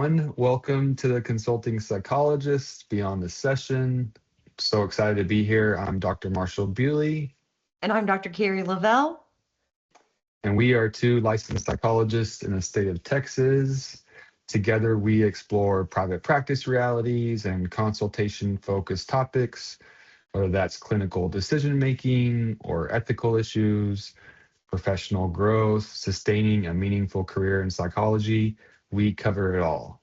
everyone. Welcome to the Consulting Psychologists Beyond the Session. So excited to be here. I'm Dr. Marshall Bewley. And I'm Dr. Carrie Lavelle. And we are two licensed psychologists in the state of Texas. Together, we explore private practice realities and consultation-focused topics, whether that's clinical decision-making or ethical issues, professional growth, sustaining a meaningful career in psychology. We cover it all.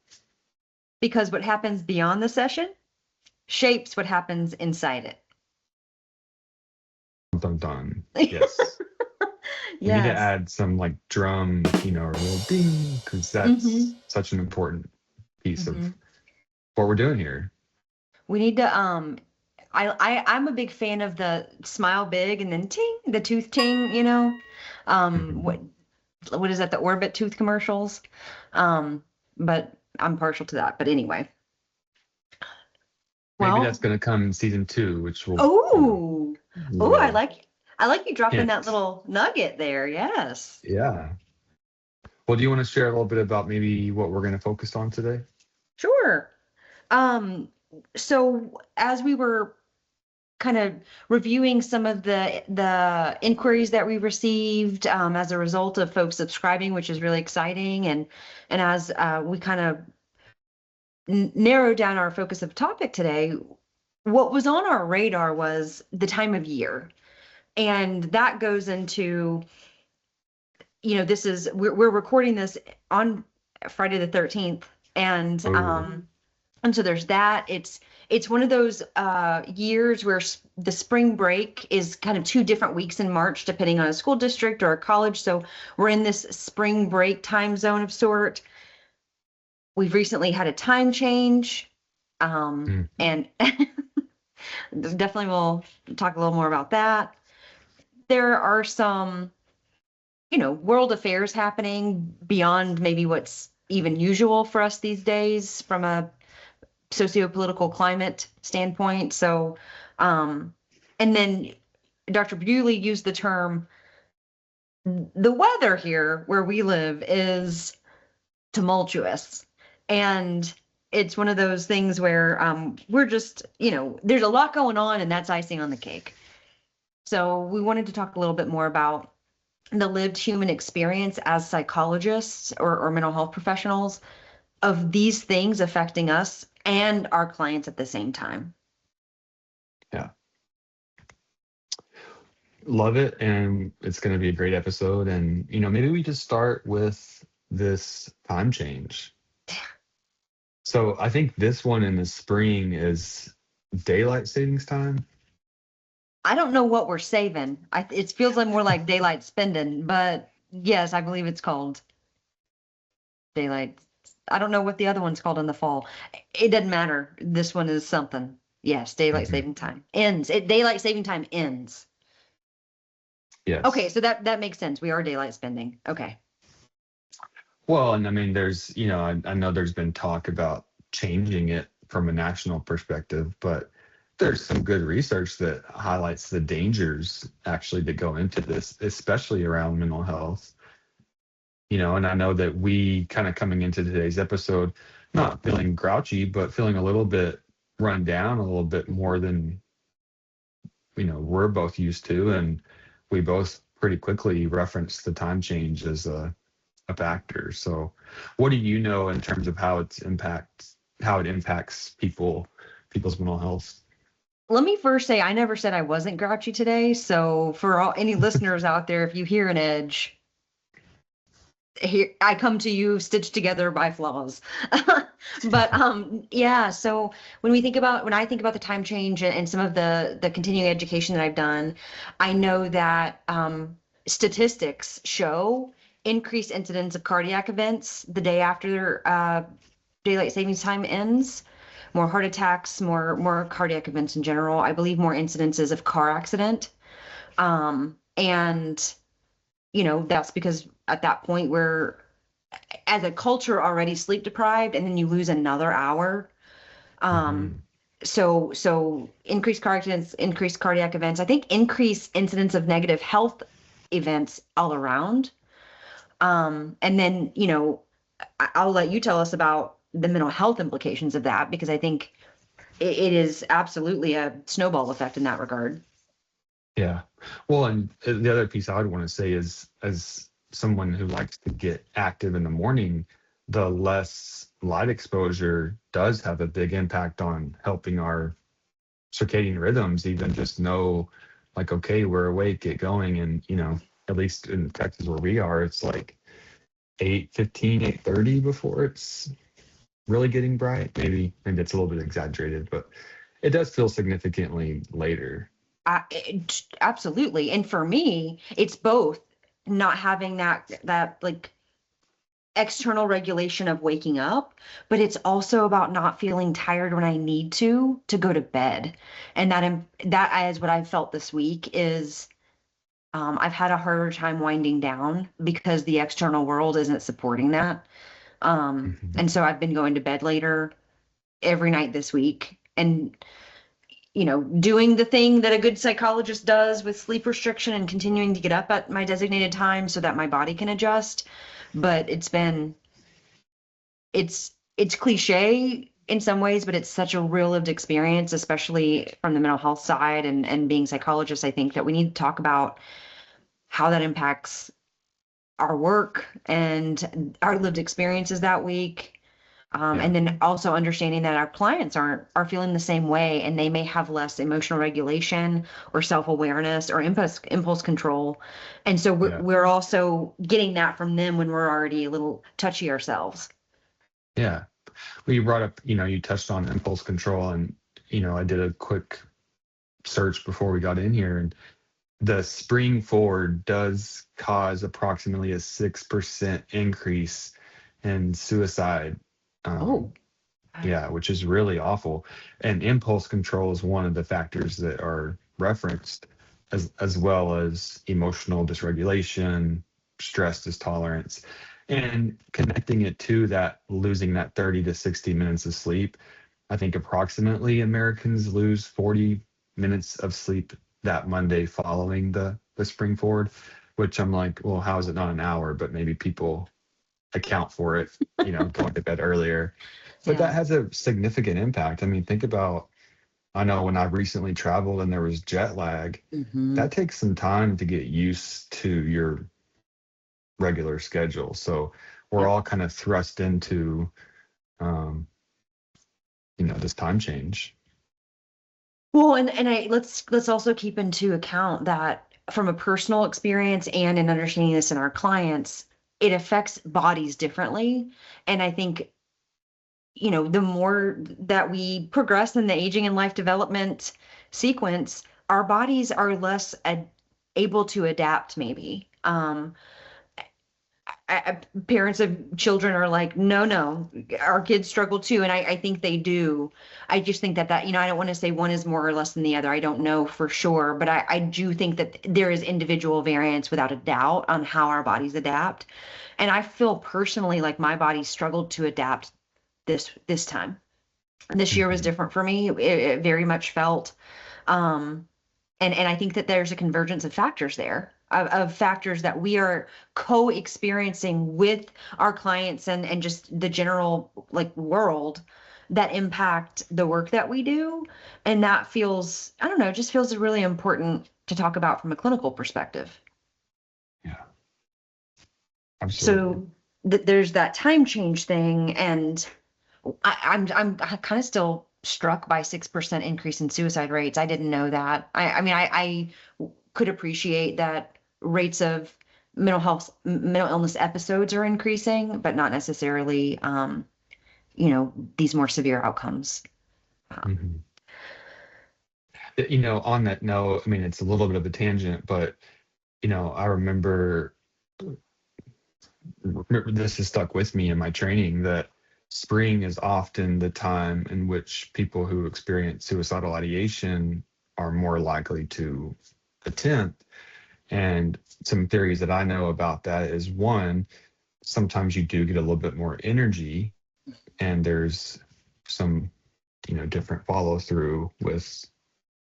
Because what happens beyond the session shapes what happens inside it. Dun, dun. Yes. We need to add some like drum, or a little ding, because that's such an important piece of what we're doing here. We need to, I'm a big fan of the smile big and then ting, the tooth ting, what is that, the Orbit tooth commercials? But I'm partial to that. But anyway. Maybe that's going to come in season 2, which will. I like you dropping that little nugget there. Yes. Yeah. Well, do you want to share a little bit about maybe what we're going to focus on today? Sure. So as we were kind of reviewing some of the inquiries that we received as a result of folks subscribing, which is really exciting, and as we kind of narrowed down our focus of topic today, what was on our radar was the time of year. And that goes into, we're recording this on Friday the 13th. And so there's that. It's one of those years where the spring break is kind of 2 different weeks in March, depending on a school district or a college. So we're in this spring break time zone of sort. We've recently had a time change, and definitely we'll talk a little more about that. There are some, world affairs happening beyond maybe what's even usual for us these days from a socio-political climate standpoint. So, and then Dr. Bewley used the term, the weather here where we live is tumultuous. And it's one of those things where we're just, there's a lot going on, and that's icing on the cake. So we wanted to talk a little bit more about the lived human experience as psychologists or mental health professionals of these things affecting us and our clients at the same time. Yeah. Love it. And it's going to be a great episode. And, maybe we just start with this time change. So I think this one in the spring is daylight savings time. I don't know what we're saving. It feels like more like daylight spending, but yes, I believe it's called daylight. I don't know what the other one's called in the fall. It doesn't matter. This one is something. Yes, daylight saving time ends. Daylight saving time ends. Yes. Okay, so that makes sense. We are daylight spending. Okay. Well, and I mean, there's, I know there's been talk about changing it from a national perspective, but there's some good research that highlights the dangers actually that go into this, especially around mental health. And I know that we kind of coming into today's episode, not feeling grouchy, but feeling a little bit run down, a little bit more than, we're both used to. And we both pretty quickly referenced the time change as a factor. So what do you know in terms of how it impacts people's mental health? Let me first say, I never said I wasn't grouchy today. So for any listeners out there, if you hear an edge, here I come to you stitched together by flaws. But yeah, so when I think about the time change and some of the continuing education that I've done, I know that statistics show increased incidence of cardiac events the day after daylight savings time ends. More heart attacks, more cardiac events in general. I believe more incidences of car accident. And, that's because at that point we're, as a culture, already sleep deprived, and then you lose another hour. So increased car accidents, increased cardiac events, I think increased incidence of negative health events all around. And then, I'll let you tell us about the mental health implications of that, because I think it is absolutely a snowball effect in that regard. Yeah. Well, and the other piece I would want to say is, as someone who likes to get active in the morning, the less light exposure does have a big impact on helping our circadian rhythms. Even just know, like, okay, we're awake, get going. And, at least in Texas where we are, it's like 8:15, 8:30 before it's really getting bright. Maybe it's a little bit exaggerated, but it does feel significantly later. Absolutely. And for me, it's both not having that like external regulation of waking up, but it's also about not feeling tired when I need to go to bed. And that is what I've felt this week is I've had a harder time winding down because the external world isn't supporting that. Mhm. And so I've been going to bed later every night this week. And doing the thing that a good psychologist does with sleep restriction and continuing to get up at my designated time so that my body can adjust. But it's cliche in some ways, but it's such a real lived experience, especially from the mental health side and being psychologists. I think that we need to talk about how that impacts our work and our lived experiences that week. Yeah. And then also understanding that our clients are feeling the same way, and they may have less emotional regulation or self-awareness or impulse control. And so we're Yeah. we're also getting that from them when we're already a little touchy ourselves. Yeah. Well, you brought up, you touched on impulse control, and, I did a quick search before we got in here, and the spring forward does cause approximately a 6% increase in suicide. Um, Oh, yeah, which is really awful. And impulse control is one of the factors that are referenced, as well as emotional dysregulation, stress tolerance, and connecting it to that losing that 30 to 60 minutes of sleep. I think approximately Americans lose 40 minutes of sleep that Monday following the spring forward, which I'm like, well, how is it not an hour? But maybe people account for it, going to bed earlier. But that yeah. has a significant impact. I mean, think about, I know when I recently traveled and there was jet lag, Hmm. that takes some time to get used to your regular schedule. So we're Yep. all kind of thrust into, um, this time change. Well, and let's also keep into account that from a personal experience and in understanding this in our clients, it affects bodies differently. And I think the more that we progress in the aging and life development sequence, our bodies are less able to adapt, maybe. Parents of children are like, no, no, our kids struggle too. And I think they do. I just think that I don't want to say one is more or less than the other. I don't know for sure, but I do think that there is individual variance without a doubt on how our bodies adapt. And I feel personally like my body struggled to adapt this time. This year was Mhm. different for me. It very much felt, um, and I think that there's a convergence of factors there, of factors that we are co-experiencing with our clients and just the general like world that impact the work that we do. And that feels, I don't know, just feels really important to talk about from a clinical perspective. Yeah, absolutely. So there's that time change thing, and I'm kind of still struck by 6% increase in suicide rates. I didn't know that. I mean, I could appreciate that rates of mental illness episodes are increasing, but not necessarily, these more severe outcomes. Mhm. On that note, I mean, it's a little bit of a tangent, but, I remember this has stuck with me in my training, that spring is often the time in which people who experience suicidal ideation are more likely to attempt. And some theories that I know about that is, one, sometimes you do get a little bit more energy, and there's some, different follow through with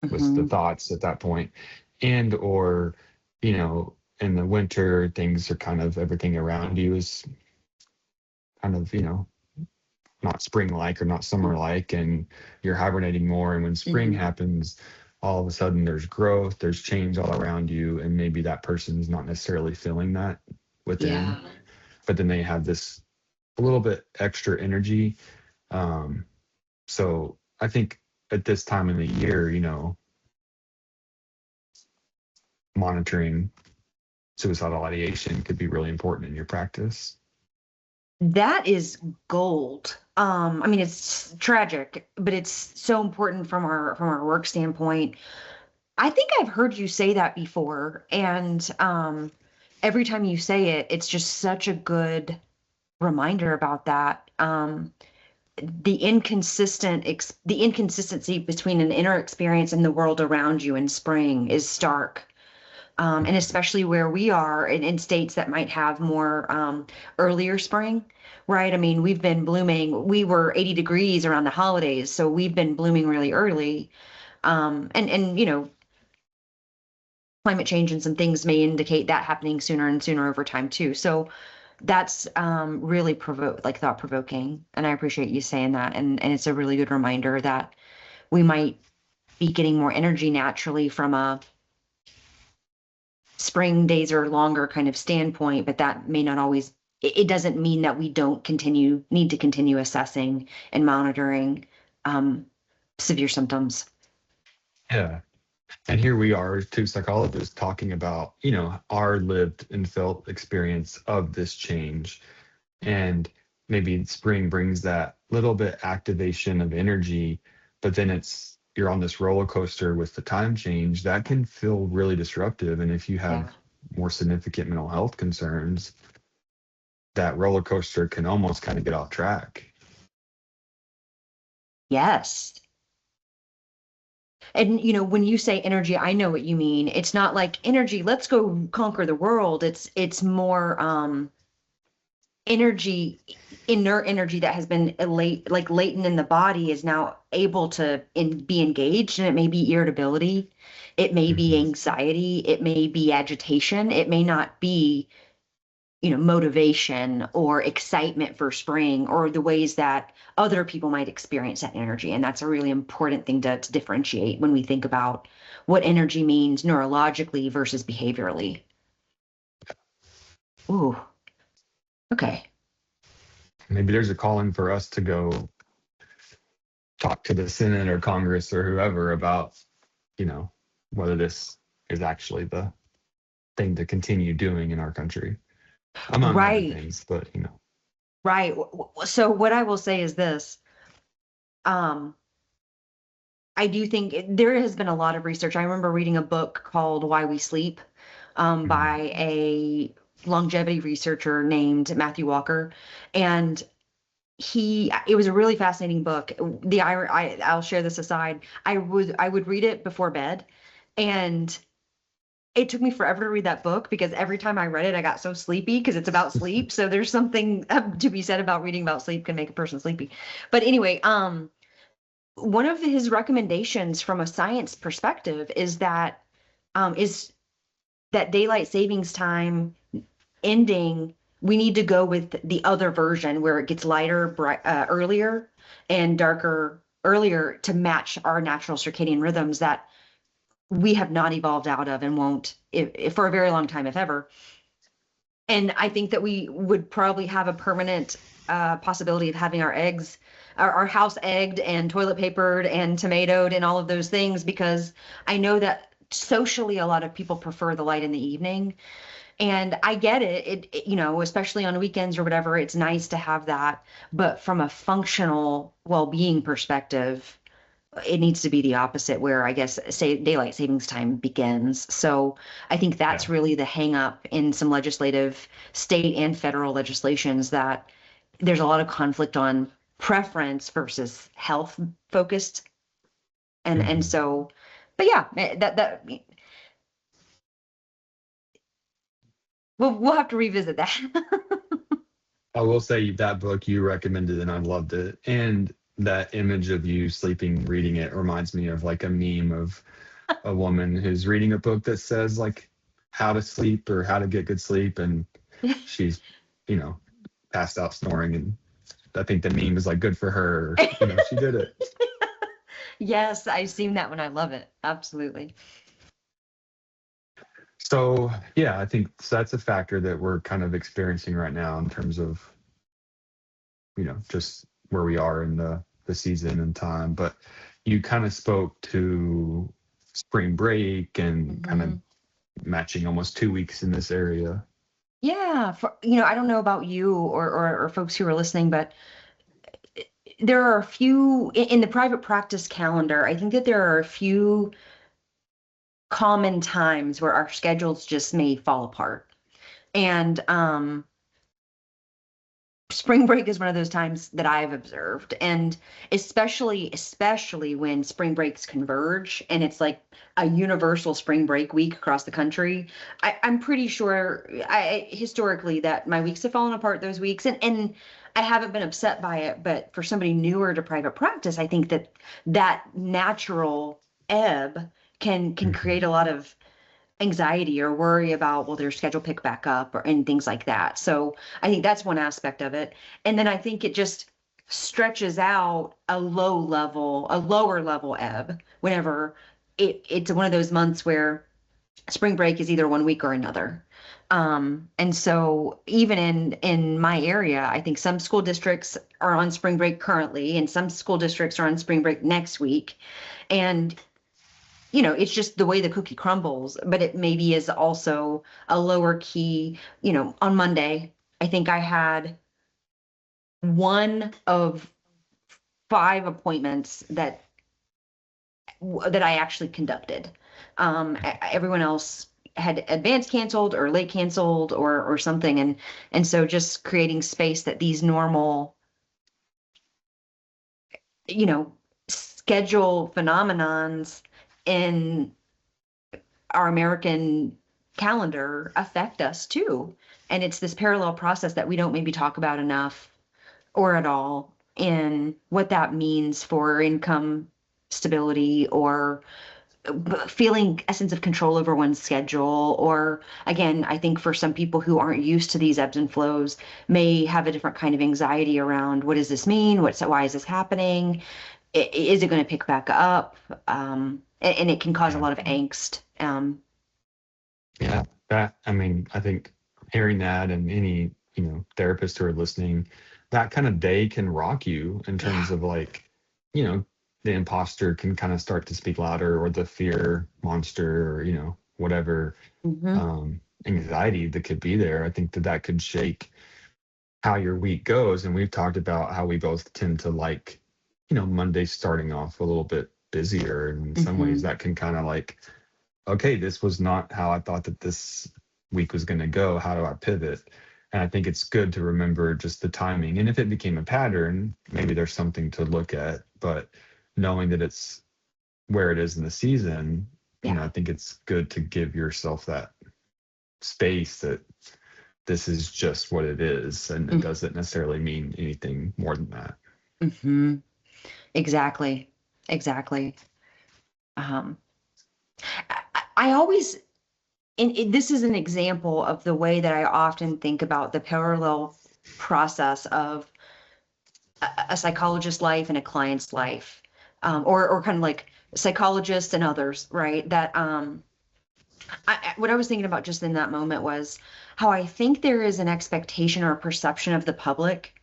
the Hmm. thoughts at that point. And or, in the winter, things are kind of, everything around you is kind of, not spring-like or not summer-like, and you're hibernating more. And when spring Mhm. happens, all of a sudden there's growth, there's change all around you, and maybe that person's not necessarily feeling that within, Yeah. but then they have this a little bit extra energy. Um, so I think at this time of the year, monitoring suicidal ideation could be really important in your practice. That is gold. I mean, it's tragic, but it's so important from our work standpoint. I think I've heard you say that before, and every time you say it, it's just such a good reminder about that. The inconsistency between an inner experience and the world around you in spring is stark. And especially where we are in states that might have more earlier spring, right? I mean, we've been blooming. We were 80 degrees around the holidays, so we've been blooming really early. And climate change and some things may indicate that happening sooner and sooner over time too. So that's really thought provoking, and I appreciate you saying that. And it's a really good reminder that we might be getting more energy naturally from a spring days are longer kind of standpoint, but that may not always, it doesn't mean that we don't need to continue assessing and monitoring um, severe symptoms. Yeah. And here we are, two psychologists talking about, our lived and felt experience of this change. And maybe spring brings that little bit activation of energy, but then you're on this roller coaster with the time change that can feel really disruptive. And if you Yeah. have more significant mental health concerns, that roller coaster can almost kind of get off track. Yes. And when you say energy, I know what you mean. It's not like energy, let's go conquer the world. It's more energy, inert energy that has been latent in the body is now able to be engaged, and it may be irritability, it may be Mhm. anxiety, it may be agitation, it may not be motivation or excitement for spring or the ways that other people might experience that energy. And that's a really important thing to differentiate when we think about what energy means neurologically versus behaviorally. Ooh, okay. Maybe there's a calling for us to go talk to the Senate or Congress or whoever about, you know, whether this is actually the thing to continue doing in our country, among other Right. things. But Right. So what I will say is this. Um, I do think there has been a lot of research. I remember reading a book called Why We Sleep Mhm. by a longevity researcher named Matthew Walker. And it was a really fascinating book. I'll share this aside. I would read it before bed, and it took me forever to read that book because every time I read it, I got so sleepy because it's about sleep. So there's something to be said about reading about sleep can make a person sleepy. But anyway, one of his recommendations from a science perspective is that daylight savings time ending, we need to go with the other version where it gets lighter earlier and darker earlier to match our natural circadian rhythms that we have not evolved out of and won't if for a very long time, if ever. And I think that we would probably have a permanent possibility of having our house egged and toilet papered and tomatoed and all of those things, because I know that socially a lot of people prefer the light in the evening. And I get it. Especially on weekends or whatever, it's nice to have that. But from a functional well-being perspective, it needs to be the opposite, where I guess say daylight savings time begins. So I think that's Yeah. really the hang up in some legislative state and federal legislations, that there's a lot of conflict on preference versus health focused. And Mhm. so, but yeah, that we'll have to revisit that. I will say that book you recommended and I loved it. And that image of you sleeping reading it reminds me of like a meme of a woman who's reading a book that says like how to sleep or how to get good sleep, and she's, you know, passed out snoring, and I think the meme is like, good for her, she did it. Yes, I've seen that one. I love it. Absolutely. So yeah, I think so that's a factor that we're kind of experiencing right now in terms of, just where we are in the season and time. But you kind of spoke to spring break and kind of hmm matching almost 2 weeks in this area. Yeah, I don't know about you or folks who are listening, but there are a few in the private practice calendar. I think that there are a few common times where our schedules just may fall apart. And spring break is one of those times that I've observed, and especially when spring breaks converge and it's like a universal spring break week across the country. I'm pretty sure historically that my weeks have fallen apart those weeks, and I haven't been upset by it. But for somebody newer to private practice, I think that natural ebb can create Mhm. a lot of anxiety or worry about, will their schedule pick back up, or and things like that. So I think that's one aspect of it. And then I think it just stretches out a lower level ebb whenever it's one of those months where spring break is either one week or another. And so even in my area, I think some school districts are on spring break currently, and some school districts are on spring break next week. And it's just the way the cookie crumbles, but it maybe is also a lower key. On Monday, I think I had one of 5 appointments that I actually conducted. Everyone else had advance canceled or late canceled or something. And so just creating space that these normal, you know, schedule phenomenons in our American calendar affect us too. And it's this parallel process that we don't maybe talk about enough or at all, in what that means for income stability, or feeling a sense of control over one's schedule. Or again, I think for some people who aren't used to these ebbs and flows may have a different kind of anxiety around, what does this mean? Why is this happening? Is it going to pick back up? And it can cause a Yeah. lot of angst. Yeah. I mean, I think hearing that, and any, therapists who are listening, that kind of day can rock you in Yeah. terms of like, you know, the imposter can kind of start to speak louder, or the fear monster, or, whatever hmm anxiety that could be there. I think that could shake how your week goes. And we've talked about how we both tend to like, Monday starting off a little bit busier. And in some ways hmm that can kind of like, okay, this was not how I thought that this week was going to go. How do I pivot? And I think it's good to remember just the timing. And if it became a pattern, maybe there's something to look at. But knowing that it's where it is in the season, Yeah. I think it's good to give yourself that space that this is just what it is. And it doesn't necessarily mean anything more than that. Mm-hmm. Exactly. Exactly. Um, I always, and this is an example of the way that I often think about the parallel process of a psychologist's life and a client's life, or kind of like psychologists and others, right? That what I was thinking about just in that moment was how I think there is an expectation or a perception of the public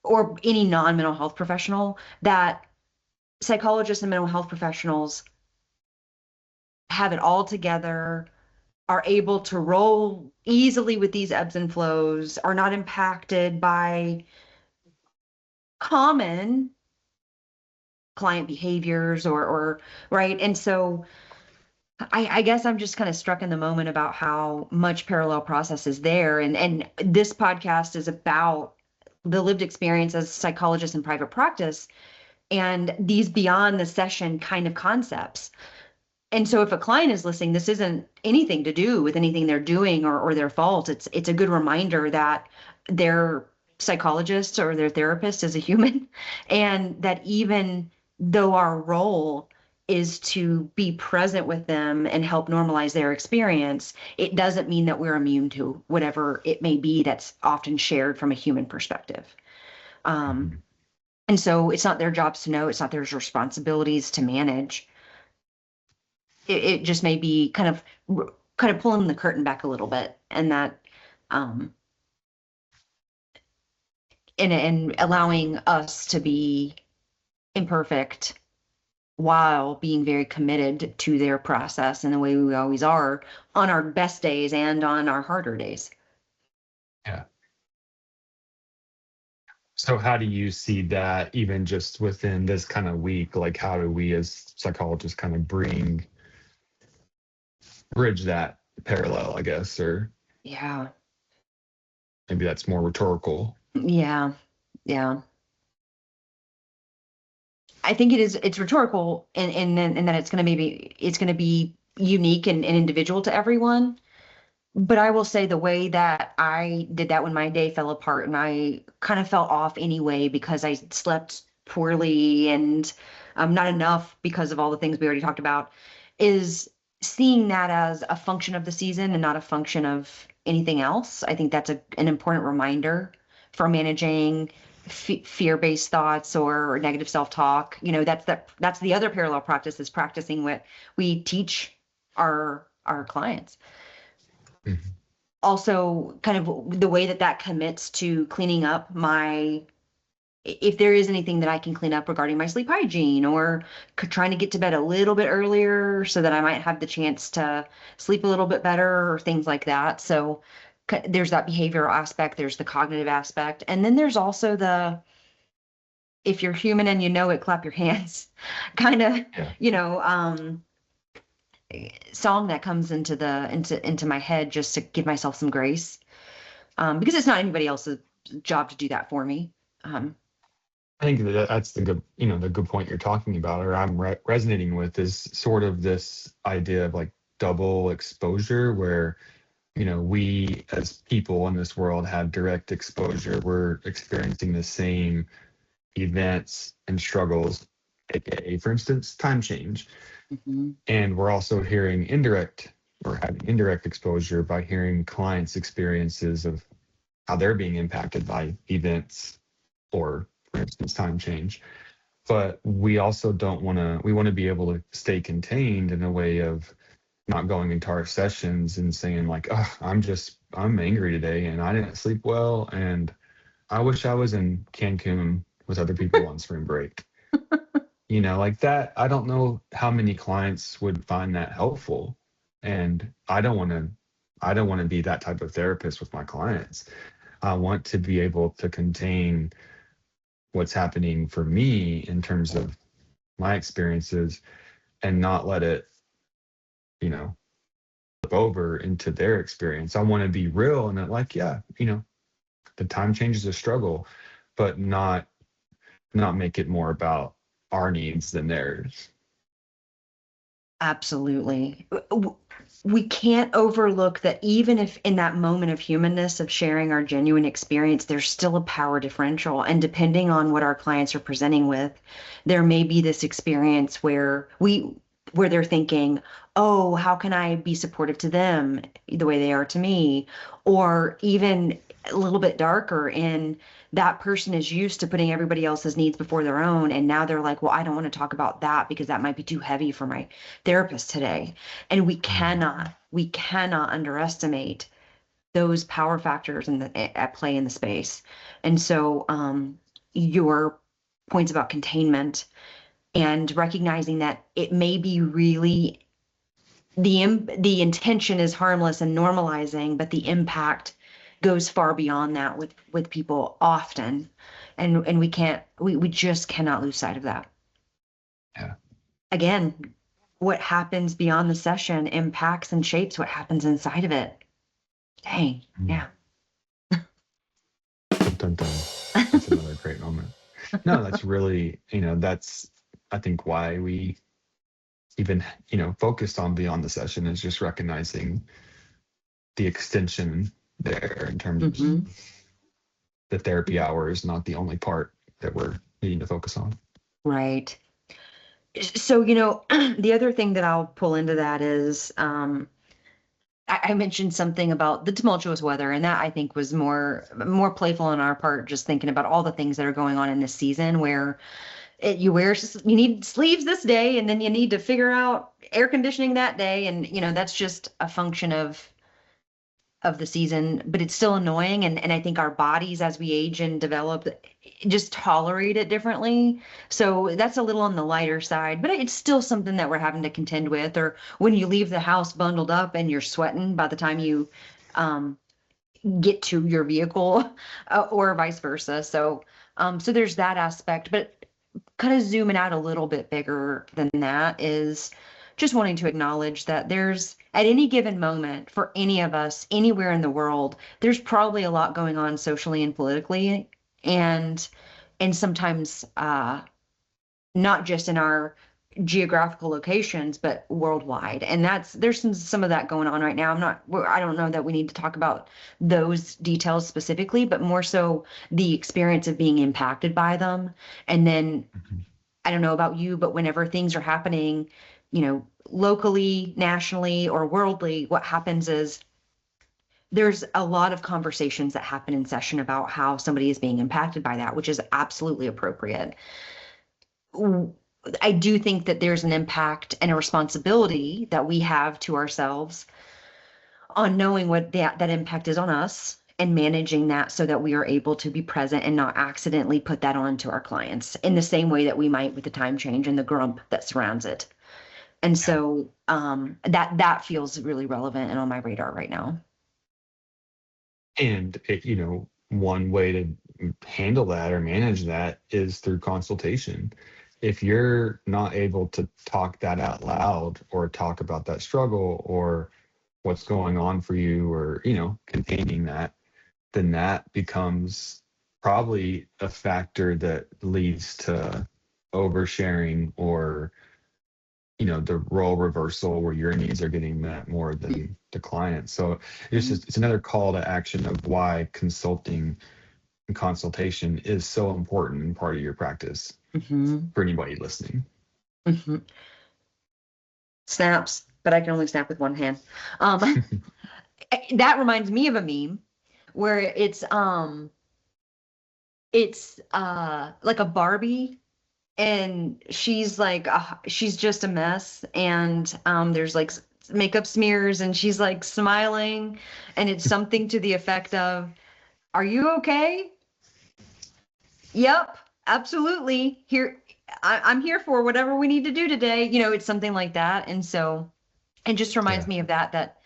or any non-mental health professional that psychologists and mental health professionals have it all together, are able to roll easily with these ebbs and flows, are not impacted by common client behaviors or right. And so I guess I'm just kind of struck in the moment about how much parallel process is there. And this podcast is about the lived experience as psychologists in private practice and these beyond the session kind of concepts. And so if a client is listening, this isn't anything to do with anything they're doing or their fault. It's a good reminder that their psychologist or their therapist is a human, and that even though our role is to be present with them and help normalize their experience, it doesn't mean that we're immune to whatever it may be that's often shared from a human perspective. And so it's not their jobs to know, it's not their responsibilities to manage. It just may be kind of pulling the curtain back a little bit, and that um and allowing us to be imperfect while being very committed to their process in the way we always are on our best days and on our harder days. Yeah. So how do you see that even just within this kind of week? Like, how do we as psychologists kind of bridge that parallel, I guess, or Yeah. maybe that's more rhetorical. Yeah. Yeah. I think it's rhetorical and then it's going to be unique and individual to everyone. But I will say the way that I did that when my day fell apart and I kind of fell off anyway because I slept poorly and not enough because of all the things we already talked about, is seeing that as a function of the season and not a function of anything else. I think that's an important reminder for managing fear-based thoughts or negative self-talk. That's the other parallel practice, is practicing what we teach our clients. Mhm. Also, kind of the way that commits to cleaning up if there is anything that I can clean up regarding my sleep hygiene, or trying to get to bed a little bit earlier so that I might have the chance to sleep a little bit better, or things like that. So there's that behavioral aspect, there's the cognitive aspect, and then there's also if you're human and you know it, clap your hands kind of, Yeah. Song that comes into my head, just to give myself some grace, because it's not anybody else's job to do that for me. I think that's the good point you're talking about, or I'm resonating with, is sort of this idea of like double exposure, where we as people in this world have direct exposure. We're experiencing the same events and struggles, aka, for instance, time change. Mhm. And we're also hearing having indirect exposure by hearing clients' experiences of how they're being impacted by events, or, for instance, time change. But we also don't want to, we want to be able to stay contained in a way of not going into our sessions and saying like, oh, I'm angry today and I didn't sleep well. And I wish I was in Cancun with other people on spring break. Like that. I don't know how many clients would find that helpful. And I don't want to be that type of therapist with my clients. I want to be able to contain what's happening for me in terms of my experiences, and not let it, you know, flip over into their experience. I want to be real and like, yeah, the time change is a struggle, but not make it more about our needs than theirs. Absolutely. We can't overlook that even if in that moment of humanness of sharing our genuine experience, there's still a power differential. And depending on what our clients are presenting with, there may be this experience where they're thinking, oh, how can I be supportive to them the way they are to me? Or even a little bit darker in, that person is used to putting everybody else's needs before their own. And now they're like, well, I don't want to talk about that because that might be too heavy for my therapist today. And we cannot underestimate those power factors at play in the space. And so your points about containment and recognizing that it may be really the intention is harmless and normalizing, but the impact goes far beyond that with people often. And we just cannot lose sight of that. Yeah. Again, what happens beyond the session impacts and shapes what happens inside of it. Dang. Mm. Yeah. Dun, dun, dun. That's another great moment. No, that's really, that's, I think, why we even, focused on beyond the session, is just recognizing the extension there in terms of Hmm. the therapy hour is not the only part that we're needing to focus on. Right. So, the other thing that I'll pull into that is I mentioned something about the tumultuous weather, and that I think was more playful on our part, just thinking about all the things that are going on in this season where you need sleeves this day, and then you need to figure out air conditioning that day, and that's just a function of the season, but it's still annoying. And I think our bodies, as we age and develop, just tolerate it differently. So that's a little on the lighter side, but it's still something that we're having to contend with. Or when you leave the house bundled up and you're sweating by the time you um, get to your vehicle, or vice versa. So there's that aspect, but kind of zooming out a little bit bigger than that is just wanting to acknowledge that there's at any given moment for any of us anywhere in the world, there's probably a lot going on socially and politically, and sometimes not just in our geographical locations, but worldwide. And there's some of that going on right now. I don't know that we need to talk about those details specifically, but more so the experience of being impacted by them. And then Mhm. I don't know about you, but whenever things are happening, locally, nationally, or worldly, what happens is there's a lot of conversations that happen in session about how somebody is being impacted by that, which is absolutely appropriate. I do think that there's an impact and a responsibility that we have to ourselves on knowing what that impact is on us and managing that so that we are able to be present and not accidentally put that on to our clients in the same way that we might with the time change and the grump that surrounds it. And Yeah. so that feels really relevant and on my radar right now. And one way to handle that or manage that is through consultation. If you're not able to talk that out loud or talk about that struggle or what's going on for you or, containing that, then that becomes probably a factor that leads to oversharing or, the role reversal where your needs are getting met more than the client. So it's another call to action of why consulting and consultation is so important and part of your practice Mm-hmm. for anybody listening. Mm-hmm. Snaps, but I can only snap with one hand. Um, that reminds me of a meme where it's like a Barbie, and she's like she's just a mess, and there's like makeup smears, and she's like smiling, and it's something to the effect of, "Are you okay?" Yep, absolutely. Here, I'm here for whatever we need to do today. It's something like that. And so it just reminds Yeah. me of that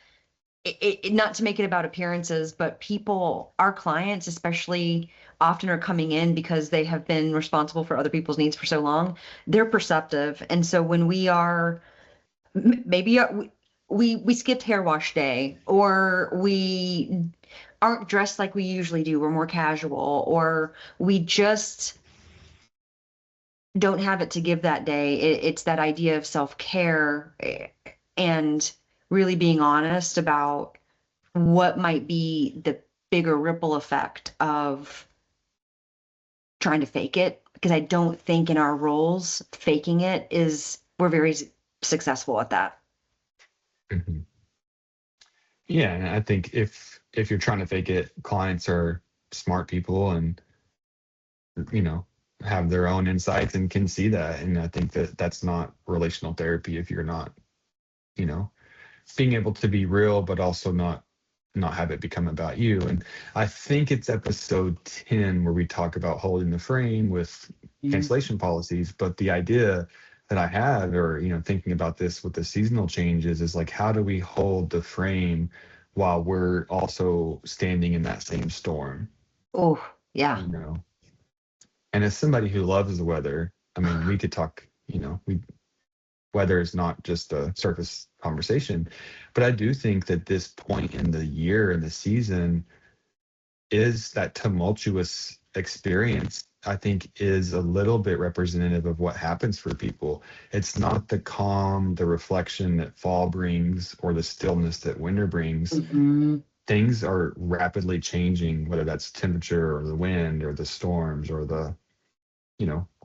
not to make it about appearances, but people, our clients especially, often are coming in because they have been responsible for other people's needs for so long. They're perceptive. And so when we are maybe we skipped hair wash day, or we aren't dressed like we usually do, we're more casual, or we just don't have it to give that day. It's that idea of self-care, and really being honest about what might be the bigger ripple effect of trying to fake it. Because I don't think in our roles, faking it we're very successful at that. Mhm. Yeah, and I think if you're trying to fake it, clients are smart people and you know have their own insights and can see that. And I think that that's not relational therapy if you're not, you know, being able to be real, but also not have it become about you. And I think it's episode 10 where we talk about holding the frame with Mm. cancellation policies. But the idea that I have, or thinking about this with the seasonal changes, is like, how do we hold the frame while we're also standing in that same storm? Oh, yeah. You know, and as somebody who loves the weather, I mean, we could talk. We weather is not just a surface conversation, but I do think that this point in the year and the season is that tumultuous experience. I think is a little bit representative of what happens for people. It's not the calm, the reflection that fall brings or the stillness that winter brings. Mhm. Things are rapidly changing, whether that's temperature or the wind or the storms or the,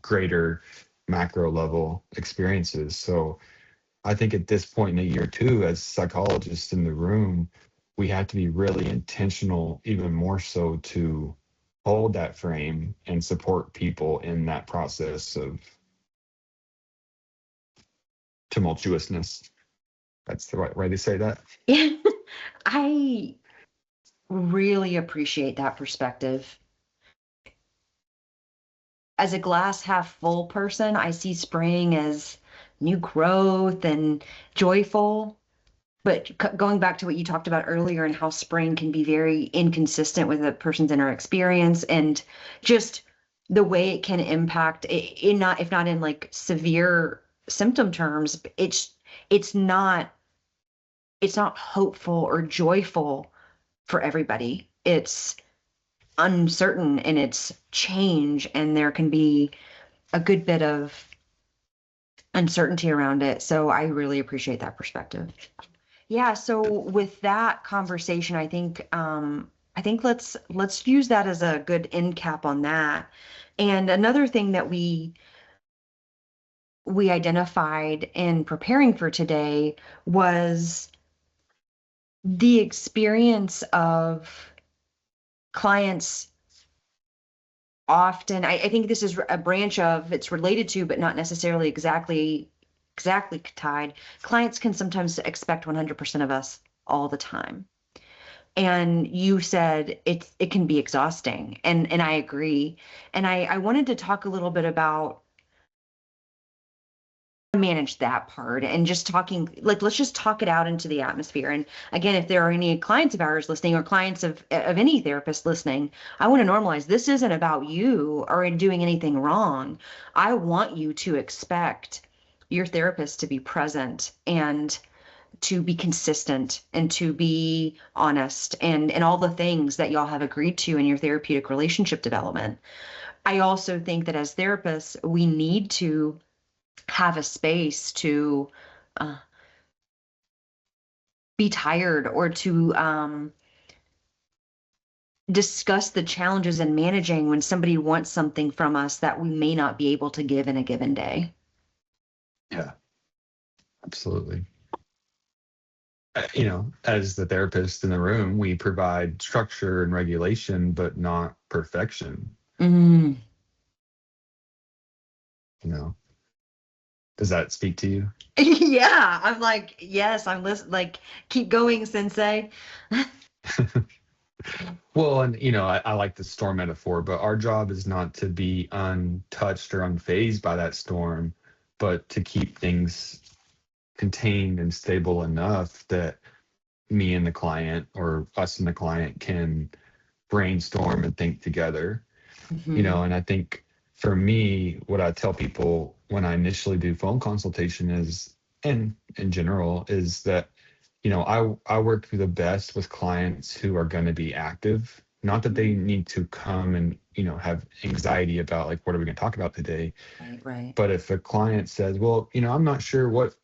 greater macro level experiences. So I think at this point in the year too, as psychologists in the room, we have to be really intentional, even more so, to hold that frame and support people in that process of tumultuousness. That's the right way to say that. Yeah, I really appreciate that perspective. As a glass half full person, I see spring as new growth and joyful. But going back to what you talked about earlier and how spring can be very inconsistent with a person's inner experience and just the way it can impact in not, if not in like severe symptom terms, it's not it's not hopeful or joyful for everybody. It's uncertain in its change, and there can be a good bit of uncertainty around it. So I really appreciate that perspective. Yeah, so with that conversation, I think let's use that as a good end cap on that. And another thing that we identified in preparing for today was the experience of clients often, I think this is a branch of it's related to, but not necessarily exactly tied. Clients can sometimes expect 100% of us all the time. And you said it can be exhausting, and I agree. And I wanted to talk a little bit about manage that part and just talking like let's just talk it out into the atmosphere. And again, if there are any clients of ours listening or clients of any therapist listening, I want to normalize this isn't about you or doing anything wrong. I want you to expect your therapist to be present and to be consistent and to be honest and all the things that y'all have agreed to in your therapeutic relationship development. I also think that as therapists, we need to have a space to uh, be tired or to discuss the challenges in managing when somebody wants something from us that we may not be able to give in a given day. Yeah, absolutely. As the therapist in the room, we provide structure and regulation, but not perfection. Mm. You know, does that speak to you? Yeah, I'm like, yes, I'm listening. Like, keep going, sensei. Well, and I like the storm metaphor, but our job is not to be untouched or unfazed by that storm, but to keep things contained and stable enough that me and the client or us and the client can brainstorm and think together. Mhm. And I think for me, what I tell people when I initially do phone consultation is, and in general, is that, I work the best with clients who are going to be active. Not that they need to come and, have anxiety about like, what are we going to talk about today? Right, right. But if a client says, well, I'm not sure what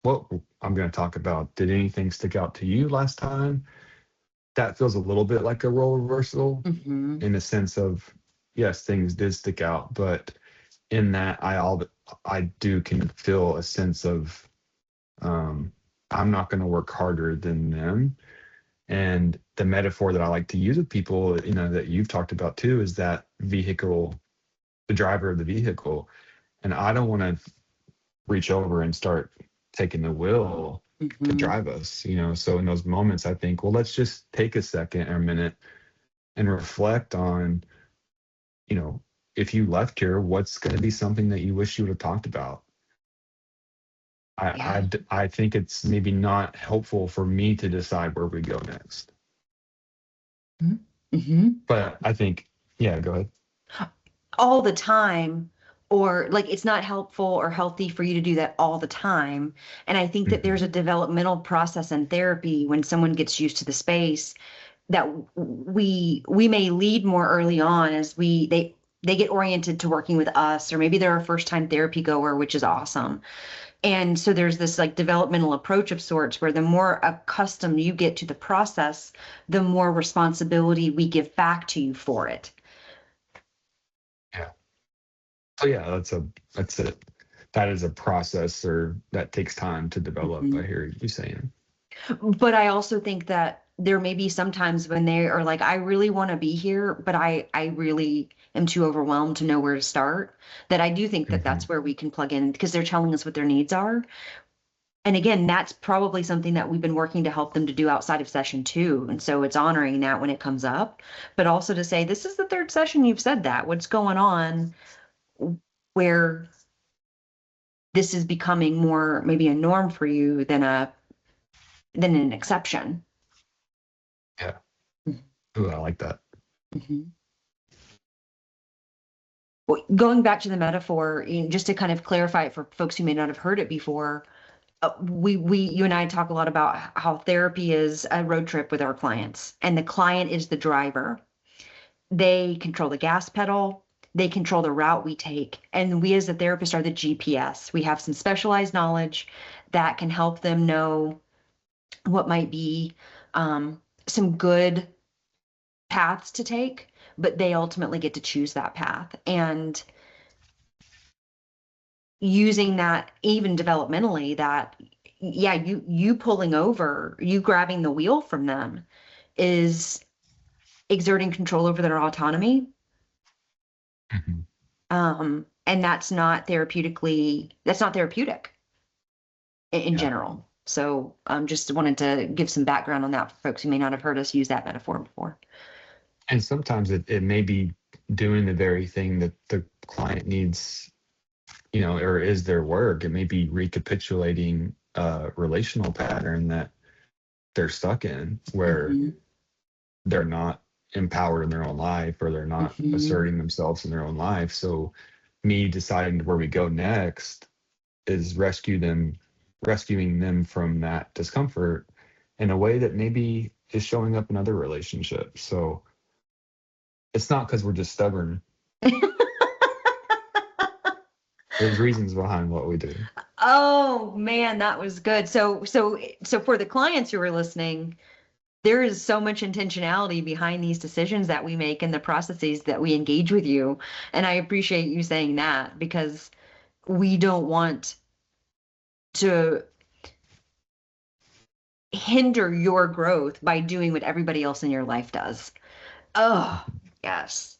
I'm going to talk about. Did anything stick out to you last time? That feels a little bit like a role reversal Hmm. in the sense of, yes, things did stick out, but in that I do can feel a sense of um, I'm not going to work harder than them. And the metaphor that I like to use with people, that you've talked about too, is that vehicle, the driver of the vehicle. And I don't want to reach over and start taking the wheel to Hmm. drive us. So in those moments, I think, well, let's just take a second or a minute and reflect on, you know, if you left here, what's going to be something that you wish you would have talked about? Yeah. I think it's maybe not helpful for me to decide where we go next. Hmm. But I think, yeah, go ahead. All the time, or like it's not helpful or healthy for you to do that all the time. And I think that there's Hmm. a developmental process in therapy when someone gets used to the space that we may lead more early on as they get oriented to working with us, or maybe they're a first time therapy goer, which is awesome. And so there's this like developmental approach of sorts where the more accustomed you get to the process, the more responsibility we give back to you for it. Yeah. So yeah, that's it. that is a process or that takes time to develop. I Mhm. hear you saying. But I also think that there may be some times when they are like, I really want to be here, but I really am too overwhelmed to know where to start. That I do think that Hmm. that's where we can plug in because they're telling us what their needs are. And again, that's probably something that we've been working to help them to do outside of session two. And so it's honoring that when it comes up, but also to say, this is the third session you've said that. What's going on where this is becoming more maybe a norm for you than an exception. Yeah. Ooh, I like that. Mhm. Well, going back to the metaphor, just to kind of clarify it for folks who may not have heard it before, you and I talk a lot about how therapy is a road trip with our clients, and the client is the driver. They control the gas pedal, they control the route we take, and we as the therapist are the GPS. We have some specialized knowledge that can help them know what might be some good paths to take, but they ultimately get to choose that path. And using that even developmentally, that yeah, you pulling over, you grabbing the wheel from them is exerting control over their autonomy. Hmm. And that's not therapeutic in Yeah. general. So just wanted to give some background on that for folks who may not have heard us use that metaphor before. And sometimes it may be doing the very thing that the client needs, or is their work. It may be recapitulating a relational pattern that they're stuck in where Hmm. they're not empowered in their own life or they're not Hmm. asserting themselves in their own life. So me deciding where we go next is rescuing them from that discomfort in a way that maybe is showing up in other relationships. So it's not because we're just stubborn. There's reasons behind what we do. Oh man, that was good. So for the clients who are listening, there is so much intentionality behind these decisions that we make and the processes that we engage with you. And I appreciate you saying that because we don't want to hinder your growth by doing what everybody else in your life does. Oh, yes.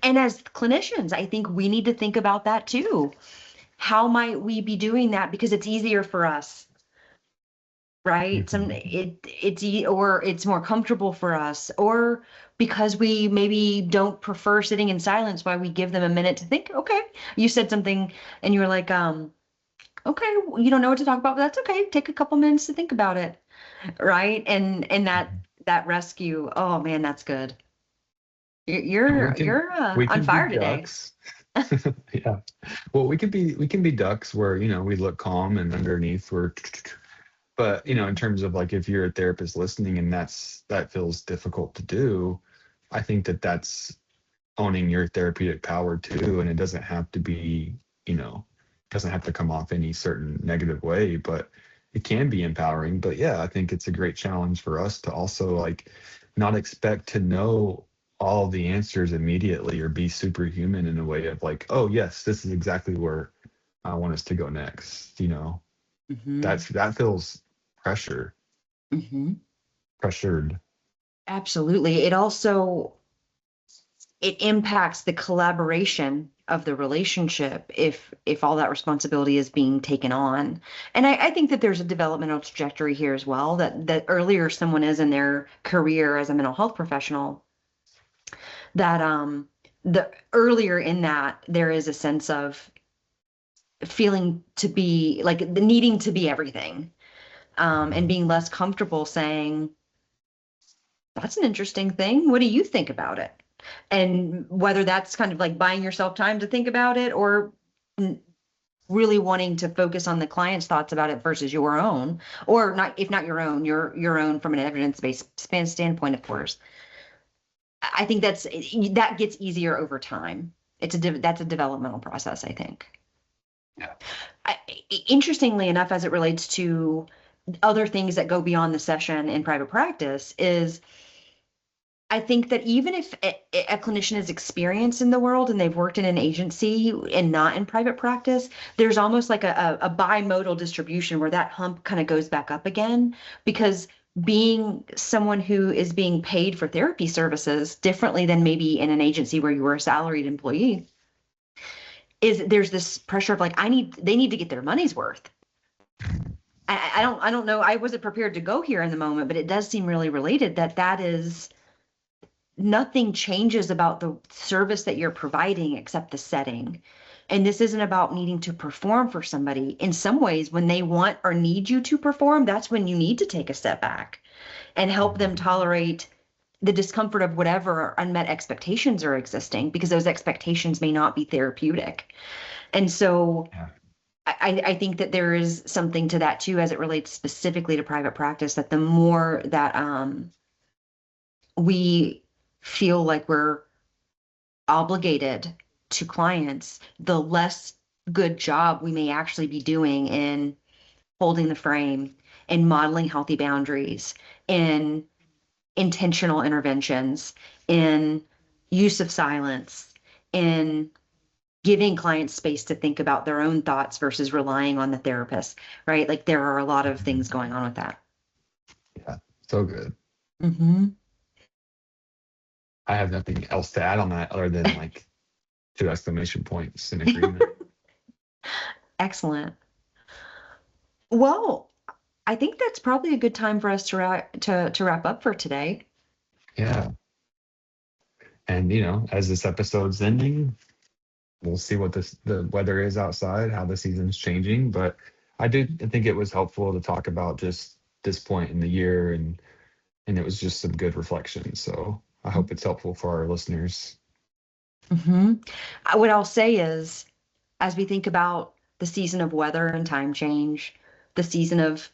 And as clinicians, I think we need to think about that too. How might we be doing that because it's easier for us, right? Mhm. Or it's more comfortable for us, or because we maybe don't prefer sitting in silence while we give them a minute to think. Okay, you said something and you were like, okay, you don't know what to talk about, but that's okay. Take a couple minutes to think about it, right? And that rescue. Oh man, that's good. And we can You're we on can be fire today. ducks. Yeah. Well, we can be ducks where, we look calm and underneath we're but, in Mhm. terms of like if you're a therapist listening and that feels difficult to do, I think that's owning your therapeutic power too. And it doesn't have to be, doesn't have to come off any certain negative way, but it can be empowering. But yeah, I think it's a great challenge for us to also like not expect to know all the answers immediately or be superhuman in a way of like, oh yes, this is exactly where I want us to go next. Mhm. That feels pressure, Mhm. pressured. Absolutely. It impacts the collaboration of the relationship if all that responsibility is being taken on. And I think that there's a developmental trajectory here as well, that earlier someone is in their career as a mental health professional, that the earlier in that there is a sense of feeling to be like the needing to be everything, and being less comfortable saying, that's an interesting thing. What do you think about it? And whether that's kind of like buying yourself time to think about it, or really wanting to focus on the client's thoughts about it versus your own, or not, if not your own, your own from an evidence-based standpoint, of course. I think that gets easier over time. That's a developmental process, I think. Yeah. I, Interestingly enough, as it relates to other things that go beyond the session in private practice, is I think that even if a clinician is experienced in the world and they've worked in an agency and not in private practice, there's almost like a bimodal distribution where that hump kind of goes back up again, because being someone who is being paid for therapy services differently than maybe in an agency where you were a salaried employee, is there's this pressure of like, they need to get their money's worth. I don't know. I wasn't prepared to go here in the moment, but it does seem really related that is nothing changes about the service that you're providing except the setting. And this isn't about needing to perform for somebody. In some ways, when they want or need you to perform, that's when you need to take a step back and help them tolerate the discomfort of whatever unmet expectations are existing, because those expectations may not be therapeutic. And so Yeah. I think that there is something to that too, as it relates specifically to private practice, that the more that we feel like we're obligated to clients, the less good job we may actually be doing in holding the frame, in modeling healthy boundaries, in intentional interventions, in use of silence, in giving clients space to think about their own thoughts versus relying on the therapist, right? Like there are a lot of things going on with that. Yeah. So good. Mm-hmm. I have nothing else to add on that other than like 2 exclamation points in agreement. Excellent. Well, I think that's probably a good time for us to wrap up for today. Yeah. And as this episode's ending, we'll see what the weather is outside, how the season's changing. But I think it was helpful to talk about just this point in the year, and it was just some good reflection. So I hope it's helpful for our listeners. Mm-hmm. What I'll say is, as we think about the season of weather and time change, the season of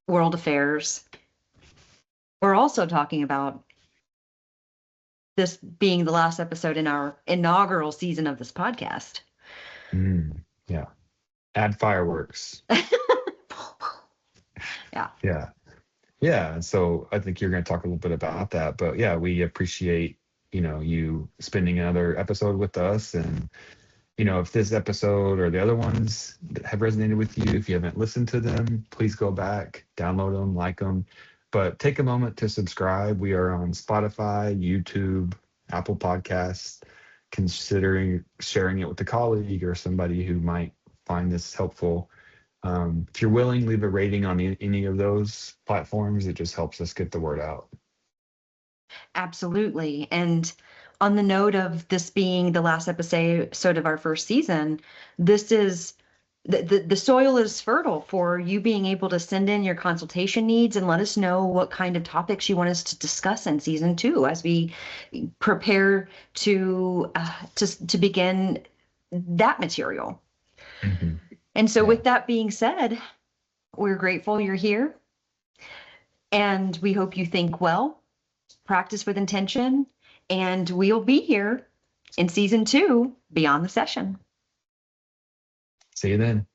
world affairs, we're also talking about this being the last episode in our inaugural season of this podcast. Yeah. Add fireworks. Yeah. Yeah. Yeah. So I think you're going to talk a little bit about that. But yeah, we appreciate, you spending another episode with us. And, if this episode or the other ones have resonated with you, if you haven't listened to them, please go back, download them, like them. But take a moment to subscribe. We are on Spotify, YouTube, Apple Podcasts. Considering sharing it with a colleague or somebody who might find this helpful. If you're willing, leave a rating on any of those platforms. It just helps us get the word out. Absolutely. And on the note of this being the last episode of our first season, this is the soil is fertile for you being able to send in your consultation needs and let us know what kind of topics you want us to discuss in season 2 as we prepare to begin that material. Mm-hmm. And so Yeah. with that being said, we're grateful you're here, and we hope you think well, practice with intention, and we'll be here in season 2 beyond the session. See you then.